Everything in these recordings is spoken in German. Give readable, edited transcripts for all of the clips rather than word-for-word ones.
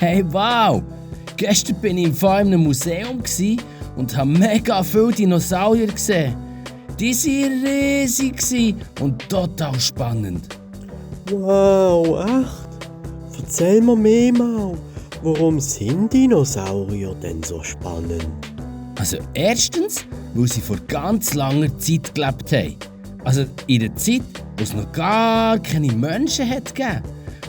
Hey, wow! Gestern war ich im Fall in einem Museum und habe mega viele Dinosaurier gesehen. Die waren riesig und total spannend. Wow, echt? Erzähl mir mehr mal, warum sind Dinosaurier denn so spannend? Also erstens, weil sie vor ganz langer Zeit gelebt haben. Also in einer Zeit, wo es noch gar keine Menschen hat gegeben.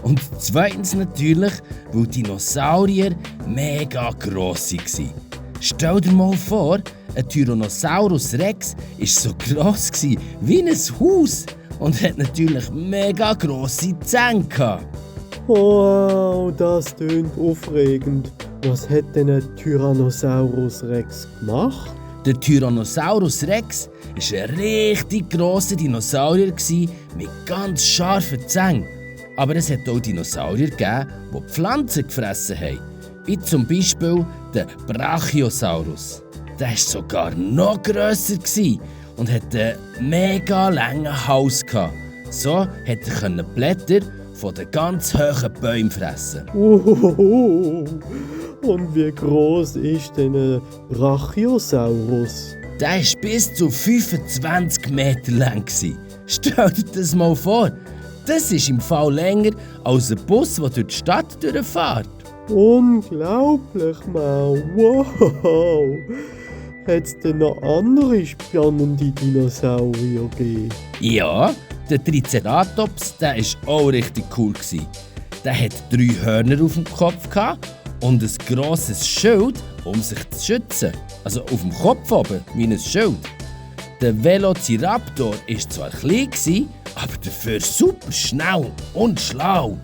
Und zweitens natürlich, weil Dinosaurier mega gross waren. Stell dir mal vor, ein Tyrannosaurus Rex war so gross wie ein Haus und hat natürlich mega grosse Zähne gehabt. Wow, das tönt aufregend. Was hat denn ein Tyrannosaurus Rex gemacht? Der Tyrannosaurus Rex war ein richtig grosser Dinosaurier mit ganz scharfen Zähnen. Aber es hat auch Dinosaurier gegeben, die Pflanzen gefressen haben. Wie zum Beispiel der Brachiosaurus. Der war sogar noch grösser und hatte einen mega langen Hals. So konnte er Blätter von den ganz hohen Bäumen fressen. Und wie gross ist denn ein Brachiosaurus? Der war bis zu 25 Meter lang. Stell dir das mal vor. Das ist im Fall länger als ein Bus, der durch die Stadt durchfährt. Unglaublich, Mau. Wow. Hat es denn noch andere spannende Dinosaurier gegeben? Ja, der Triceratops, der war auch richtig cool. Der hatte 3 Hörner auf dem Kopf und ein grosses Schild, um sich zu schützen. Also auf dem Kopf oben, wie ein Schild. Der Velociraptor war zwar klein, aber dafür super schnell und schlau.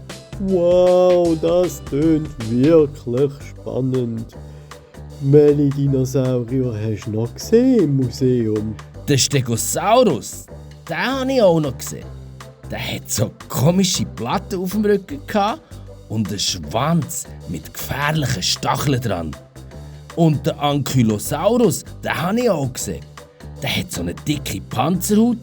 Wow, das tönt wirklich spannend. Welche Dinosaurier hast du noch gesehen im Museum? Der Stegosaurus, den habe ich auch noch gesehen. Der hatte so komische Platten auf dem Rücken und einen Schwanz mit gefährlichen Stacheln dran. Und der Ankylosaurus, den habe ich auch gesehen. Der hat so eine dicke Panzerhaut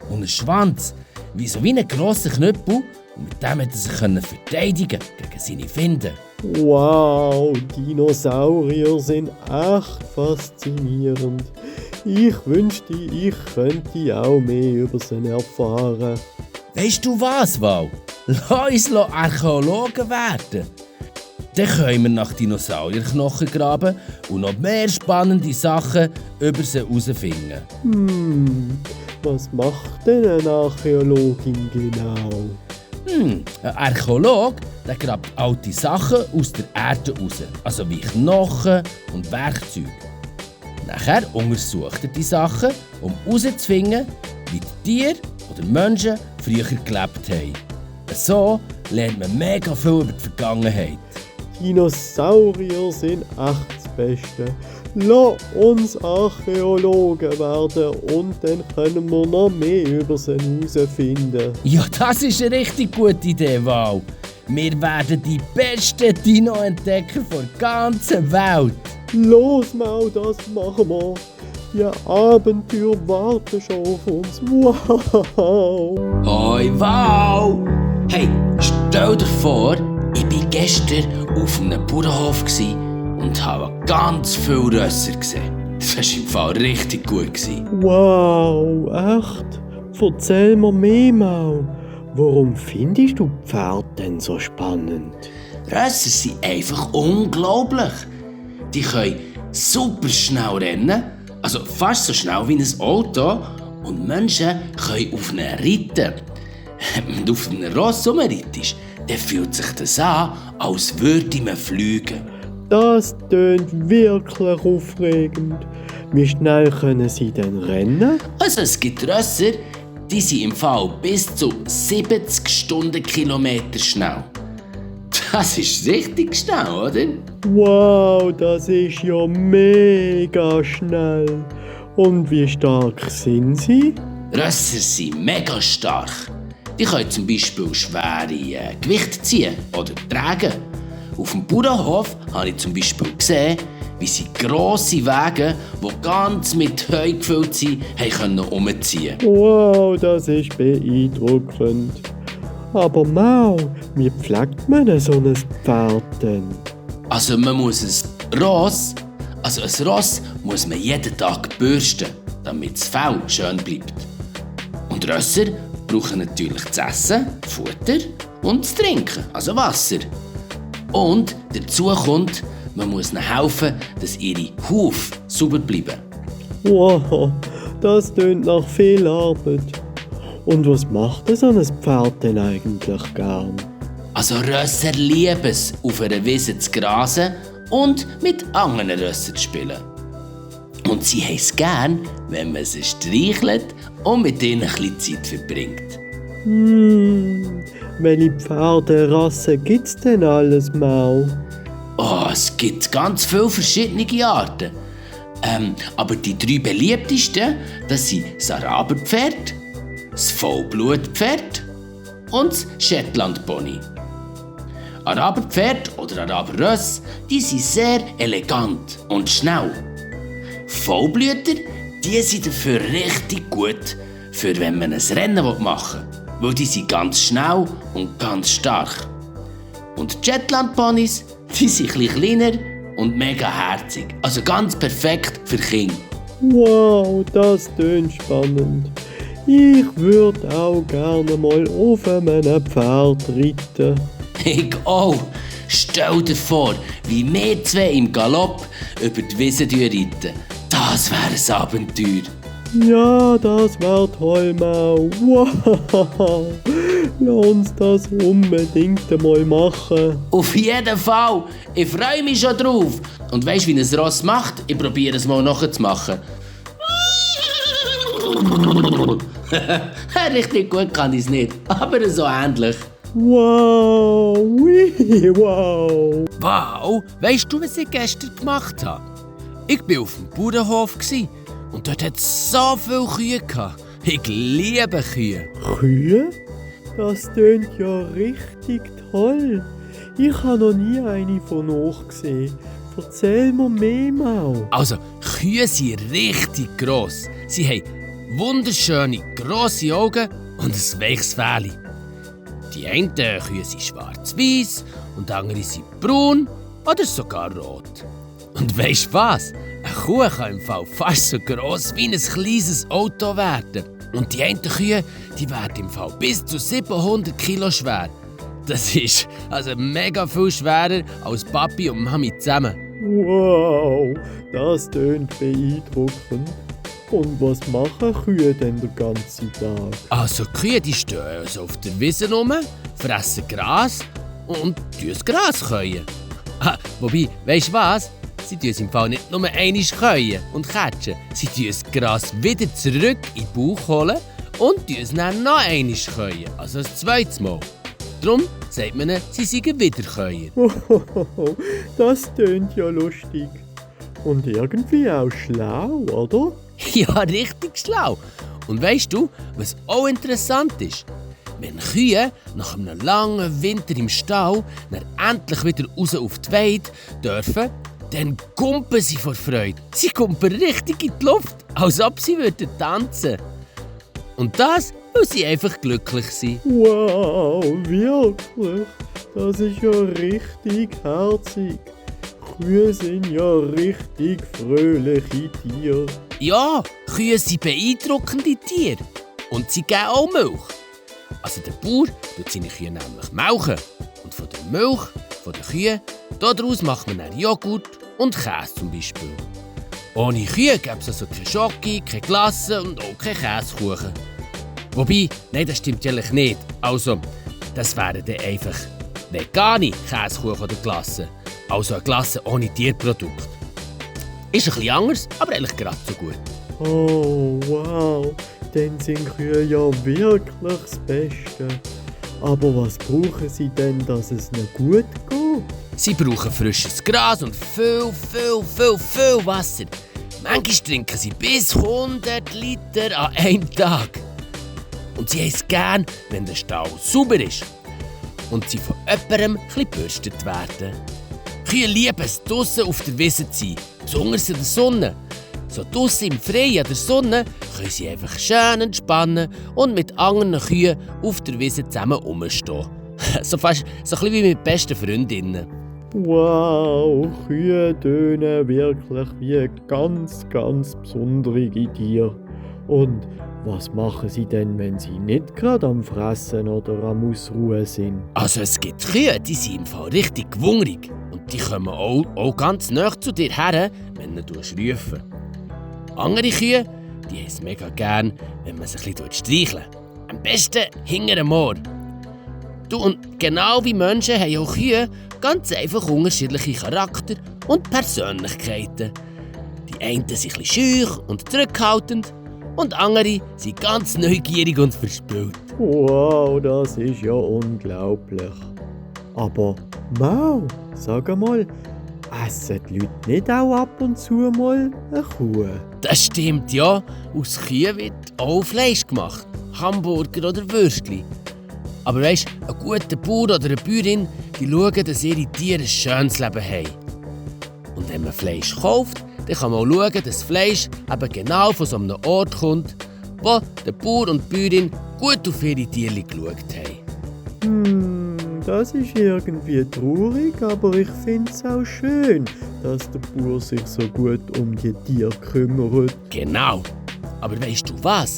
und einen Schwanz, wie ein grosser Knüppel. Und mit dem konnte er sich verteidigen gegen seine Finde. Wow, Dinosaurier sind echt faszinierend. Ich wünschte, ich könnte auch mehr über sie erfahren. Weisst du was, Val? Lass uns Archäologen werden. Dann können wir nach Dinosaurierknochen graben und noch mehr spannende Sachen über sie herausfinden. Was macht denn eine Archäologin genau? Ein Archäolog der grabt alte Sachen aus der Erde raus, also wie Knochen und Werkzeuge. Nachher untersucht er die Sachen, um herauszufinden, wie die Tiere oder Menschen früher gelebt haben. So lernt man mega viel über die Vergangenheit. Dinosaurier sind echt das Beste. Lass uns Archäologen werden und dann können wir noch mehr über sie herausfinden. Ja, das ist eine richtig gute Idee, Val. Wir werden die besten Dino-Entdecker der ganzen Welt. Los, Mau, das machen wir. Die Abenteuer warten schon auf uns. Wow! Hoi, Val! Hey, stell dir vor, ich war gestern auf einem Bauernhof und habe ganz viele Rösser gesehen. Das war im Fall richtig gut. Wow, echt? Erzähl mir mehr, Mau. Warum findest du Pferde denn so spannend? Rösser sind einfach unglaublich. Die können super schnell rennen, also fast so schnell wie ein Auto. Und Menschen können auf ihnen reiten. Wenn du auf einem Ross rumreitest, dann fühlt sich das an, als würde man fliegen. Das tönt wirklich aufregend. Wie schnell können sie denn rennen? Also es gibt Rösser, die sind im Fall bis zu 70 Stundenkilometer schnell. Das ist richtig schnell, oder? Wow, das ist ja mega schnell. Und wie stark sind sie? Rösser sind mega stark. Die können zum Beispiel schwere Gewichte ziehen oder tragen. Auf dem Bauernhof habe ich zum Beispiel gesehen, wie sie grosse Wagen, die ganz mit Heu gefüllt sind, können umziehen. Wow, das ist beeindruckend. Aber Mau, wie pflegt man so ein Pferd denn? Also man muss ein Ross muss man jeden Tag bürsten, damit das Fell schön bleibt. Und Rösser brauchen natürlich zu essen, Futter und zu trinken, also Wasser. Und dazu kommt, man muss ihnen helfen, dass ihre Hufe sauber bleiben. Wow, das tönt nach viel Arbeit. Und was macht so ein Pferd denn eigentlich gern? Also Rösser lieben es, auf einer Wiese zu grasen und mit anderen Rössern zu spielen. Und sie haben es gern, wenn man sie streichelt und mit ihnen ein bisschen Zeit verbringt. Welche Pferderassen gibt's denn alles mal? Oh, es gibt ganz viele verschiedene Arten. Aber die 3 beliebtesten, das sind das Araberpferd, das Vollblutpferd und das Shetlandpony. Araberpferd oder Araberröss, die sind sehr elegant und schnell. Vollblüter, die sind dafür richtig gut, für wenn man ein Rennen machen will, weil die sind ganz schnell und ganz stark. Und die Shetlandponys, die sind ein bisschen kleiner und mega herzig, also ganz perfekt für Kinder. Wow, das tönt spannend. Ich würde auch gerne mal auf einem Pferd reiten. Ich auch. Stell dir vor, wie wir 2 im Galopp über die Wiese reiten. Das wäre ein Abenteuer. Ja, das wär toll, Mau. Wow. Lass uns das unbedingt einmal machen. Auf jeden Fall. Ich freue mich schon drauf. Und weisst du, wie ein Ross macht? Ich probiere es mal nachzumachen. Richtig gut kann ich es nicht, aber so ähnlich. Wow, wow. Wow, weisst du, was ich gestern gemacht habe? Ich war auf dem Bauernhof und dort hat es so viele Kühe gehabt. Ich liebe Kühe. Kühe? Das tönt ja richtig toll. Ich habe noch nie eine von euch gesehen. Erzähl mir mehr, Mau. Also, Kühe sind richtig gross. Sie haben wunderschöne, grosse Augen und ein weiches Fell. Die einen Kühe sind schwarz-weiß und die anderen sind braun oder sogar rot. Und weisst was? Eine Kuh kann im Fall fast so gross wie ein kleines Auto werden. Und die einen Kühe, die werden im Fall bis zu 700 Kilo schwer. Das ist also mega viel schwerer als Papi und Mami zusammen. Wow, das tönt beeindruckend. Und was machen Kühe denn den ganzen Tag? Also die Kühe die stehen also auf der Wiese rum, fressen Gras und das Gras käuen. Wobei, weisst du was? Sie tun es im Fall nicht nur einmal käuen und catchen. Sie tun das Gras wieder zurück in den Bauch holen und es dann noch einmal käuen. Also ein zweites Mal. Darum sagt man ihnen, sie seien Wiederkäuer. Das tönt ja lustig. Und irgendwie auch schlau, oder? Ja, richtig schlau. Und weisst du, was auch interessant ist? Wenn Kühe nach einem langen Winter im Stall dann endlich wieder raus auf die Weide dürfen, dann kumpen sie vor Freude. Sie kumpen richtig in die Luft, als ob sie tanzen würden. Und das, weil sie einfach glücklich sind. Wow, wirklich? Das ist ja richtig herzig. Kühe sind ja richtig fröhliche Tiere. Ja, Kühe sind beeindruckende Tiere. Und sie geben auch Milch. Also der Bauer tut seine Kühe nämlich melken. Und von der Milch von den Kühen, daraus macht man dann Joghurt und Käse zum Beispiel. Ohne Kühe gäbe es also keine Schoki, keine Glasse und auch keinen Käsekuchen. Wobei, nein, das stimmt eigentlich nicht. Also, das wären dann einfach vegane Käsekuchen oder Glasse. Also eine Glasse ohne Tierprodukt. Ist ein bisschen anders, aber eigentlich gerade so gut. Oh, wow. Dann sind Kühe ja wirklich das Beste. Aber was brauchen sie denn, dass es ihnen gut geht? Sie brauchen frisches Gras und viel Wasser. Manchmal trinken sie bis 100 Liter an einem Tag. Und sie haben es gern, wenn der Stall sauber ist. Und sie von jemandem ein bisschen gebürstet werden. Kühe lieben es, draussen auf der Wiese zu sein, besonders in der Sonne. So draussen im Freien an der Sonne können sie einfach schön entspannen und mit anderen Kühen auf der Wiese zusammen rumstehen. So fast so ein bisschen wie mit besten Freundinnen. Wow, Kühe tönen wirklich wie ganz besondere Tiere. Und was machen sie denn, wenn sie nicht gerade am Fressen oder am Ausruhen sind? Also es gibt Kühe, die sind im Fall richtig gewungrig. Und die kommen auch ganz nah zu dir her, wenn du rufst. Andere Kühe, die haben es mega gern, wenn man sie ein bisschen streicheln. Am besten hinter dem Ohr. Du, und genau wie Menschen haben auch Kühe ganz einfach unterschiedliche Charakter und Persönlichkeiten. Die einen sind ein bisschen schüch und zurückhaltend und andere sind ganz neugierig und verspielt. Wow, das ist ja unglaublich. Aber, Mau, sag einmal, essen die Leute nicht auch ab und zu mal eine Kuh? Das stimmt, ja. Aus Kühen wird auch Fleisch gemacht. Hamburger oder Würstchen. Aber weisst, ein guter Bauer oder eine Bäuerin, die schauen, dass ihre Tiere ein schönes Leben haben. Und wenn man Fleisch kauft, dann kann man auch schauen, dass das Fleisch eben genau von so einem Ort kommt, wo der Bauer und die Bäuerin gut auf ihre Tiere geschaut haben. Das ist irgendwie traurig, aber ich finde es auch schön, dass der Bauer sich so gut um die Tiere kümmert. Genau. Aber weisst du was?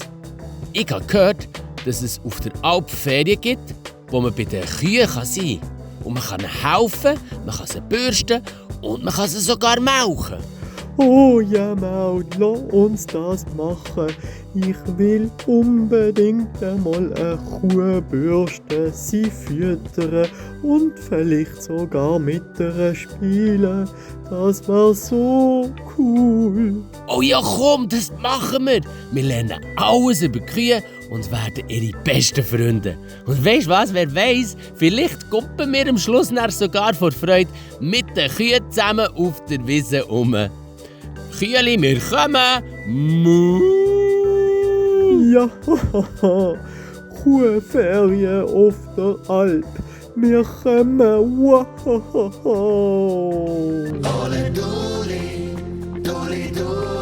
Ich habe gehört, dass es auf der Alp Ferien gibt, wo man bei den Kühen sein kann. Und man kann ihnen helfen, man kann sie bürsten und man kann sie sogar melken. Oh ja, Maud, lass uns das machen. Ich will unbedingt einmal eine Kuh bürsten, sie füttern und vielleicht sogar mit ihr spielen. Das wär so cool. Oh ja, komm, das machen wir. Wir lernen alles über Kühe und werden ihre besten Freunde. Und weisst was, wer weiss, vielleicht kuppeln wir am Schluss sogar vor Freude mit den Kühen zusammen auf der Wiese um. Kühli, wir kommen! Mu. Ja, Kuhferien auf der Alp. Wir kommen. Wow. Dole, dole, dole, dole.